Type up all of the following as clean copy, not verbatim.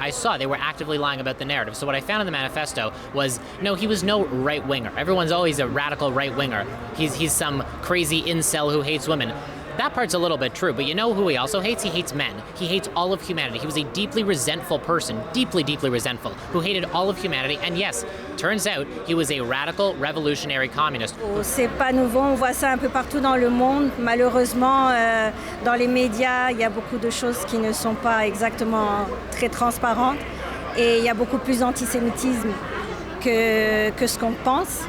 I saw they were actively lying about the narrative. So what I found in the manifesto was, no, he was no right-winger. Everyone's always a radical right-winger. He's some crazy incel who hates women. That part's a little bit true, but you know who he also hates? He hates men. He hates all of humanity. He was a deeply resentful person, deeply, deeply resentful, who hated all of humanity. And yes, turns out he was a radical, revolutionary communist. C'est pas nouveau, on voit ça un peu partout dans le monde. Malheureusement, dans les médias, il y a beaucoup de choses qui ne sont pas exactement très transparentes. Et il y a beaucoup plus d'antisémitisme que ce qu'on pense.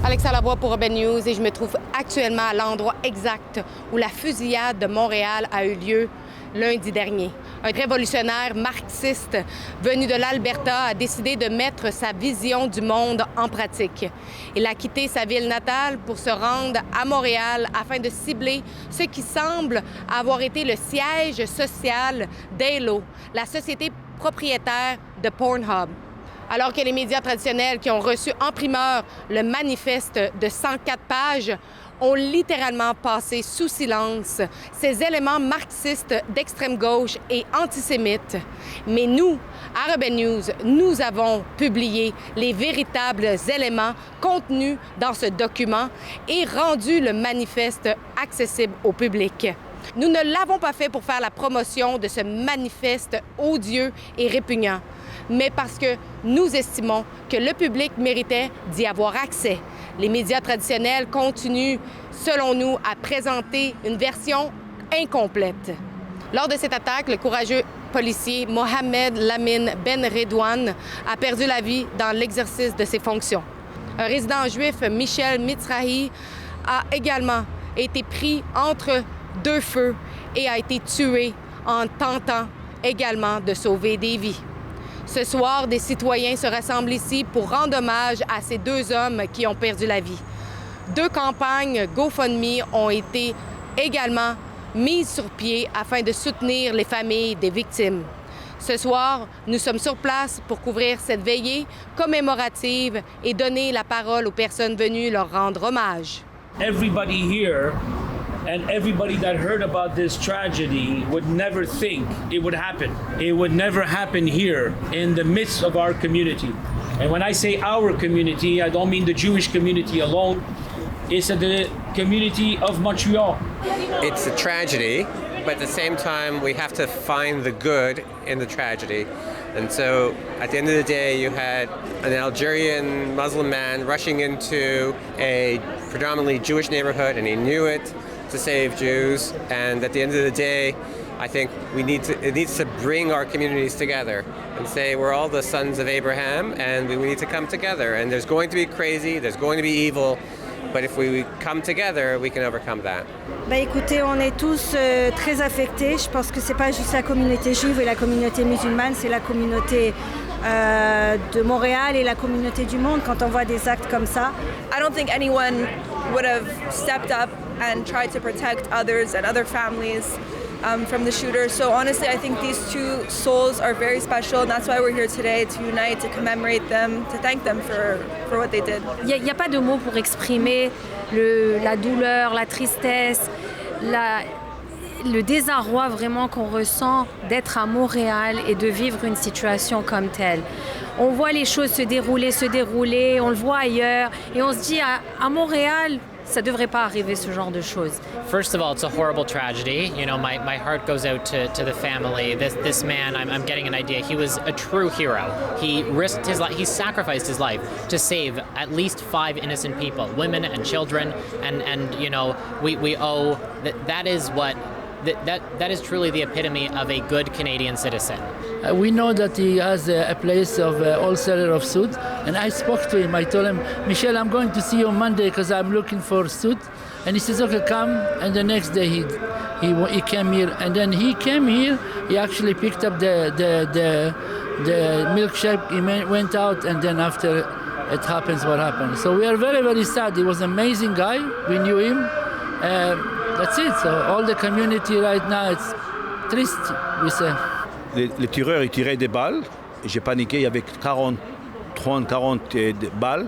Alexa Lavoie pour Rebel News et je me trouve actuellement à l'endroit exact où la fusillade de Montréal a eu lieu lundi dernier. Un révolutionnaire marxiste venu de l'Alberta a décidé de mettre sa vision du monde en pratique. Il a quitté sa ville natale pour se rendre à Montréal afin de cibler ce qui semble avoir été le siège social d'Halo, la société propriétaire de Pornhub. Alors que les médias traditionnels qui ont reçu en primeur le manifeste de 104 pages ont littéralement passé sous silence ces éléments marxistes d'extrême gauche et antisémites. Mais nous, à Rebel News, nous avons publié les véritables éléments contenus dans ce document et rendu le manifeste accessible au public. Nous ne l'avons pas fait pour faire la promotion de ce manifeste odieux et répugnant, mais parce que nous estimons que le public méritait d'y avoir accès. Les médias traditionnels continuent, selon nous, à présenter une version incomplète. Lors de cette attaque, le courageux policier Mohamed Lamine Ben Redouane a perdu la vie dans l'exercice de ses fonctions. Un résident juif, Michel Mitzrahi, a également été pris entre deux feux et a été tué en tentant également de sauver des vies. Ce soir, des citoyens se rassemblent ici pour rendre hommage à ces deux hommes qui ont perdu la vie. Deux campagnes GoFundMe ont été également mises sur pied afin de soutenir les familles des victimes. Ce soir, nous sommes sur place pour couvrir cette veillée commémorative et donner la parole aux personnes venues leur rendre hommage. Everybody here and everybody that heard about this tragedy would never think it would happen. It would never happen here in the midst of our community. And when I say our community, I don't mean the Jewish community alone. It's the community of Montreal. It's a tragedy, but at the same time, we have to find the good in the tragedy. And so at the end of the day, you had an Algerian Muslim man rushing into a predominantly Jewish neighborhood, and he knew it, to save Jews. And at the end of the day, I think it needs to bring our communities together and say we're all the sons of Abraham and we need to come together. And there's going to be crazy, there's going to be evil, but if we come together, we can overcome that. Écoutez, on est tous très affectés. Je pense que c'est pas juste la communauté juive et la communauté musulmane, c'est la communauté de Montréal et la communauté du monde quand on voit des actes comme ça. I don't think anyone would have stepped up and tried to protect others and other families from the shooter. So honestly, I think these two souls are very special, and that's why we're here today, to unite, to commemorate them, to thank them for what they did. Il n'y a pas de mots pour exprimer la douleur, la tristesse, le désarroi vraiment qu'on ressent d'être à Montréal et de vivre une situation comme telle. On voit les choses se dérouler, on le voit ailleurs, et on se dit à Montréal, ça devrait pas arriver ce genre de choses. First of all, it's a horrible tragedy. You know, my heart goes out to the family. This man, I'm getting an idea. He was a true hero. He risked his life. He sacrificed his life to save at least 5 innocent people, women and children. And you know, we owe that is what. That is truly the epitome of a good Canadian citizen. We know that he has a place of wholesaler of suit, and I spoke to him. I told him, Michel, I'm going to see you on Monday because I'm looking for suit. And he says, okay, come. And the next day he came here, and then he came here. He actually picked up the milkshake. He went out, and then after it happens, what happened. So we are very, very sad. He was an amazing guy. We knew him. That's it. So all the community right now, it's triste, we say. Les tireurs, ils tiraient des balles. J'ai paniqué, il y avait 40 balles.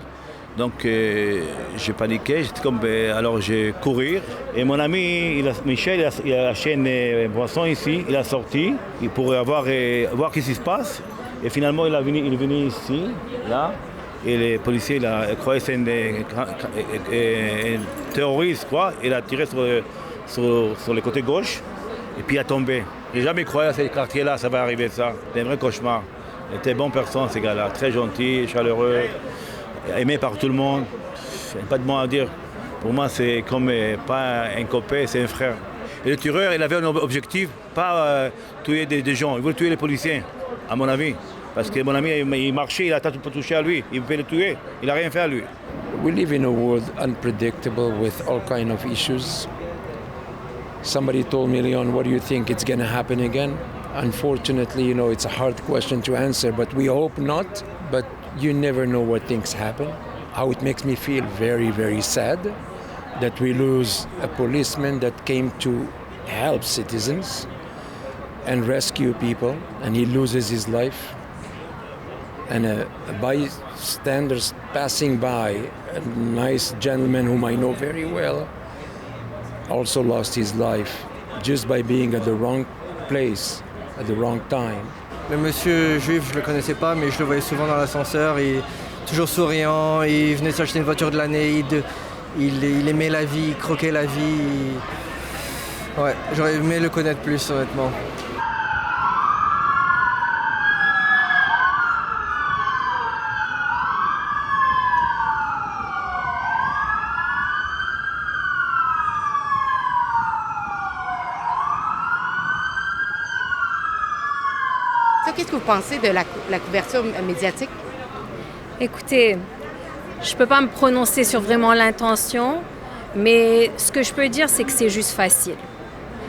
Donc j'ai paniqué, j'étais comme alors j'ai couru et mon ami Michel il a acheté une boisson ici, il a sorti pour voir ce qui se passe et finalement il est venu ici là et les policiers il a croyé que c'est un terroriste quoi, il a tiré sur le côté gauche et puis il a tombé. J'ai jamais cru à ces quartiers là ça va arriver ça, c'est un vrai cauchemar. Il était bonne personne ces gars-là, très gentil, chaleureux. Aimé par tout le monde, pas de mots à dire. Pour moi, c'est comme pas un copain, c'est un frère. Et le tueur, il avait un objectif, pas tuer des gens, il voulait tuer les policiers, à mon avis. Parce que mon ami, il marchait, il a tout touché à lui, il pouvait le tuer, il n'a rien fait à lui. We live in a world unpredictable with all kinds of issues. Somebody told me, Leon, what do you think it's going to happen again? Unfortunately, you know, it's a hard question to answer, but we hope not. But you never know what things happen. How it makes me feel very, very sad that we lose a policeman that came to help citizens and rescue people, and he loses his life. And a bystander passing by, a nice gentleman whom I know very well, also lost his life just by being at the wrong place at the wrong time. Le monsieur juif, je le connaissais pas, mais je le voyais souvent dans l'ascenseur. Et toujours souriant, il venait s'acheter une voiture de l'année, il aimait la vie, il croquait la vie. Ouais, j'aurais aimé le connaître plus, honnêtement. Qu'est-ce que vous pensez de la couverture médiatique? Écoutez, je ne peux pas me prononcer sur vraiment l'intention, mais ce que je peux dire, c'est que c'est juste facile.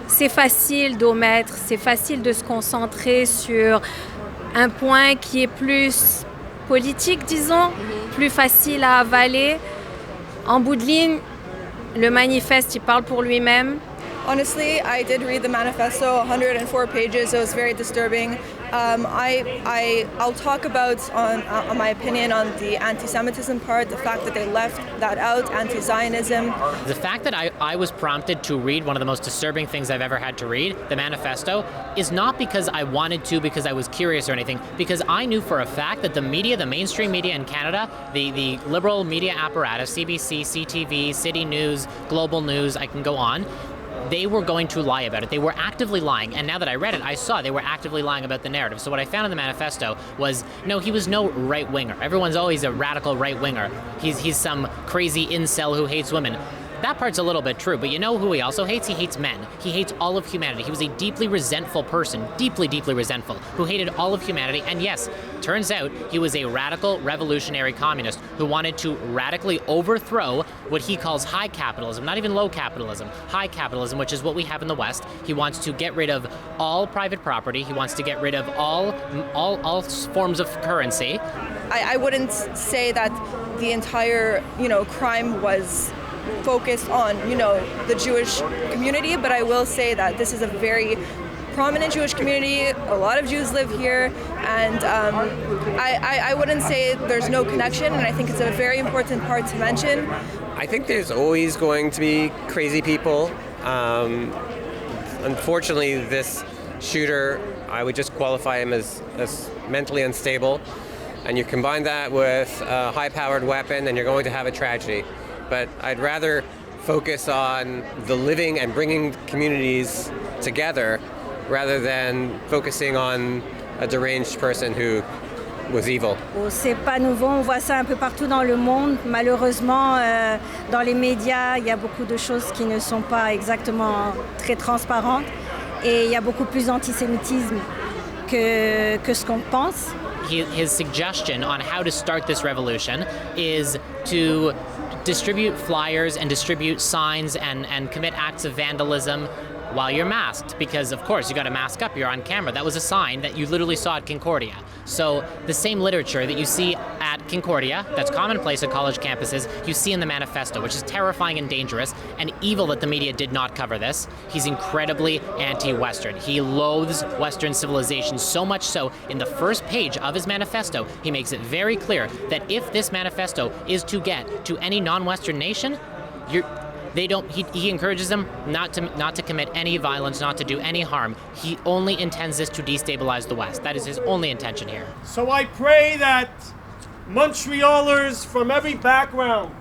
C'est facile d'omettre, c'est facile de se concentrer sur un point qui est plus politique, disons, plus facile à avaler. En bout de ligne, le manifeste, il parle pour lui-même. Honestly, I did read the manifesto, 104 pages. It was very disturbing. I'll talk about on my opinion on the anti-Semitism part, the fact that they left that out, anti-Zionism. The fact that I was prompted to read one of the most disturbing things I've ever had to read, the manifesto, is not because I wanted to, because I was curious or anything, because I knew for a fact that the media, the mainstream media in Canada, the liberal media apparatus, CBC, CTV, City News, Global News, I can go on, they were going to lie about it. They were actively lying. And now that I read it, I saw they were actively lying about the narrative. So what I found in the manifesto was, no, he was no right-winger. Everyone's always a radical right-winger. He's some crazy incel who hates women. That part's a little bit true, but you know who he also hates? He hates men. He hates all of humanity. He was a deeply resentful person, deeply, deeply resentful, who hated all of humanity. And yes, turns out he was a radical revolutionary communist who wanted to radically overthrow what he calls high capitalism, not even low capitalism, high capitalism, which is what we have in the West. He wants to get rid of all private property. He wants to get rid of all forms of currency. I wouldn't say that the entire, crime was focused on, the Jewish community, but I will say that this is a very prominent Jewish community. A lot of Jews live here, and I wouldn't say there's no connection, and I think it's a very important part to mention. I think there's always going to be crazy people. Unfortunately, this shooter, I would just qualify him as mentally unstable, and you combine that with a high-powered weapon, and you're going to have a tragedy. But I'd rather focus on the living and bringing communities together rather than focusing on a deranged person who was evil. C'est pas nouveau, on voit ça un peu partout dans le monde. Malheureusement, dans les médias, il y a beaucoup de choses qui ne sont pas exactement très transparentes et il y a beaucoup plus d'antisémitisme que ce qu'on pense. His suggestion on how to start this revolution is to distribute flyers and distribute signs and commit acts of vandalism while you're masked, because of course you got to mask up, you're on camera. That was a sign that you literally saw at Concordia. So the same literature that you see at Concordia, that's commonplace at college campuses, you see in the manifesto, which is terrifying and dangerous, and evil that the media did not cover this. He's incredibly anti-Western. He loathes Western civilization, so much so, in the first page of his manifesto, he makes it very clear that if this manifesto is to get to any non-Western nation, he encourages them not to commit any violence, not to do any harm. He only intends this to destabilize the West. That is his only intention here. So I pray that Montrealers from every background,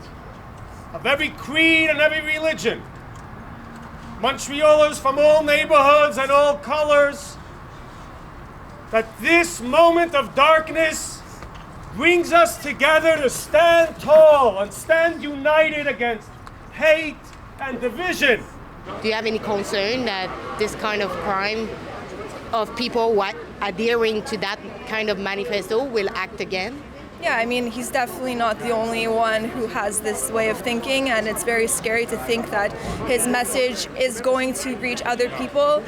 of every creed and every religion, Montrealers from all neighborhoods and all colors, that this moment of darkness brings us together to stand tall and stand united against hate and division. Do you have any concern that this kind of crime of people adhering to that kind of manifesto will act again? Yeah, I mean, he's definitely not the only one who has this way of thinking, and it's very scary to think that his message is going to reach other people.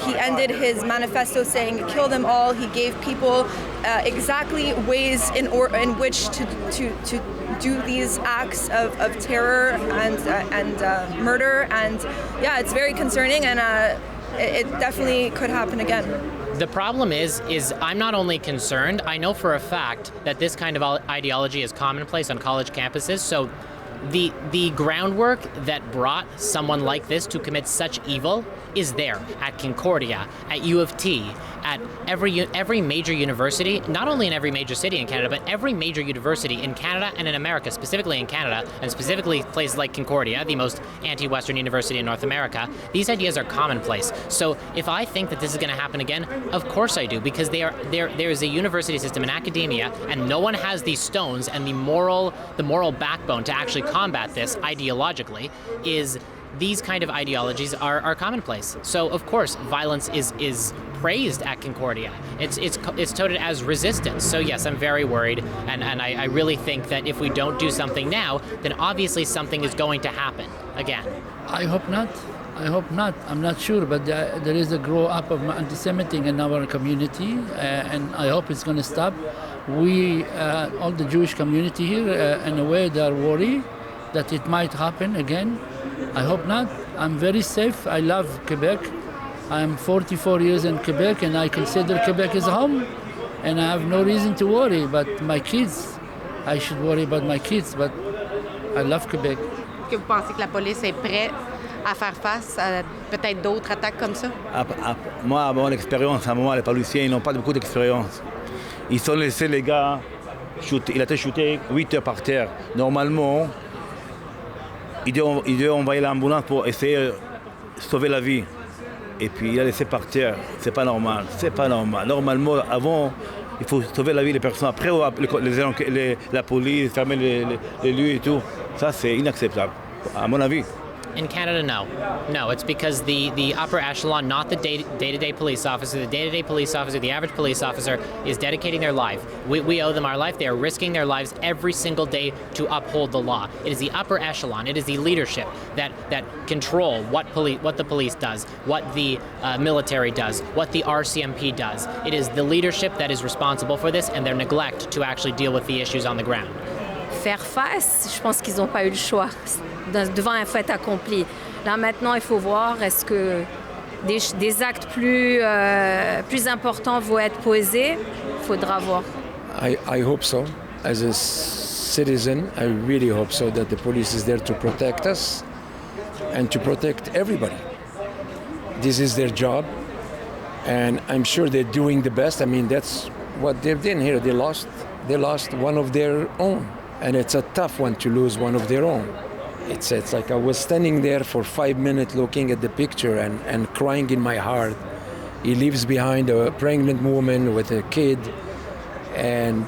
He ended his manifesto saying, kill them all. He gave people exactly ways in which to do these acts of terror and murder, and yeah, it's very concerning, and it definitely could happen again. The problem is I'm not only concerned, I know for a fact that this kind of ideology is commonplace on college campuses, so the groundwork that brought someone like this to commit such evil is there at Concordia, at U of T, at every major university, not only in every major city in Canada, but every major university in Canada and in America, specifically in Canada, and specifically places like Concordia, the most anti-Western university in North America. These ideas are commonplace. So if I think that this is going to happen again, of course I do, because there is a university system in academia, and no one has these stones and the moral backbone to actually combat this ideologically. These kind of ideologies are commonplace. So of course, violence is praised at Concordia. It's touted as resistance. So yes, I'm very worried, and I really think that if we don't do something now, then obviously something is going to happen again. I hope not. I'm not sure, but there is a grow up of anti-Semitism in our community, and I hope it's going to stop. We, all the Jewish community here, in a way, they are worried that it might happen again. I hope not. I'm very safe. I love Quebec. I'm 44 years in Quebec, and I consider Quebec as home, and I have no reason to worry. But my kids, I should worry about my kids, but I love Quebec. Est-ce que vous pensez que la police est prête à faire face à peut-être d'autres attaques comme ça? Moi, à mon expérience, à un moment, les policiers ils n'ont pas beaucoup d'expérience. Ils ont laissé les gars shooter. Il a été shooté 8 heures par terre. Normalement, il doit envoyer l'ambulance pour essayer de sauver la vie. Et puis il a laissé par terre. C'est pas normal. Normalement, avant, il faut sauver la vie des personnes. Après, la police, fermer les lieux et tout. Ça, c'est inacceptable, à mon avis. In Canada, no. It's because the upper echelon, not the day-to-day police officer. The day-to-day police officer, the average police officer, is dedicating their life. We owe them our life. They are risking their lives every single day to uphold the law. It is the upper echelon. It is the leadership that control what the police does, what the military does, what the RCMP does. It is the leadership that is responsible for this, and their neglect to actually deal with the issues on the ground. Faire face, je pense qu'ils n'ont pas eu le choix devant un fait accompli. Là maintenant, il faut voir est-ce que des actes plus importants vont être posés. Il faudra voir. I hope so. As a citizen, I really hope so that the police is there to protect us and to protect everybody. This is their job, and I'm sure they're doing the best. I mean, that's what they've done here. They lost one of their own. And it's a tough one to lose one of their own. It's like I was standing there for 5 minutes looking at the picture and crying in my heart. He leaves behind a pregnant woman with a kid, and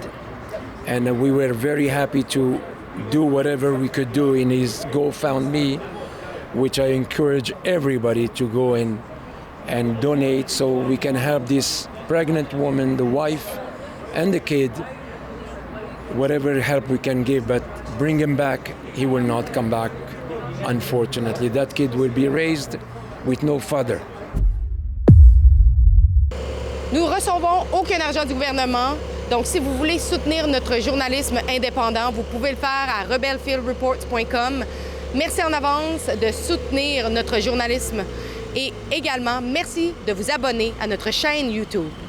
we were very happy to do whatever we could do in his GoFundMe, which I encourage everybody to go and donate so we can help this pregnant woman, the wife, and the kid. Whatever help we can give, but bring him back. He will not come back, unfortunately. That kid will be raised with no father. Nous recevons aucun argent du gouvernement. Donc, si vous voulez soutenir notre journalisme indépendant, vous pouvez le faire à rebelfieldreports.com. Merci en avance de soutenir notre journalisme et également merci de vous abonner à notre chaîne YouTube.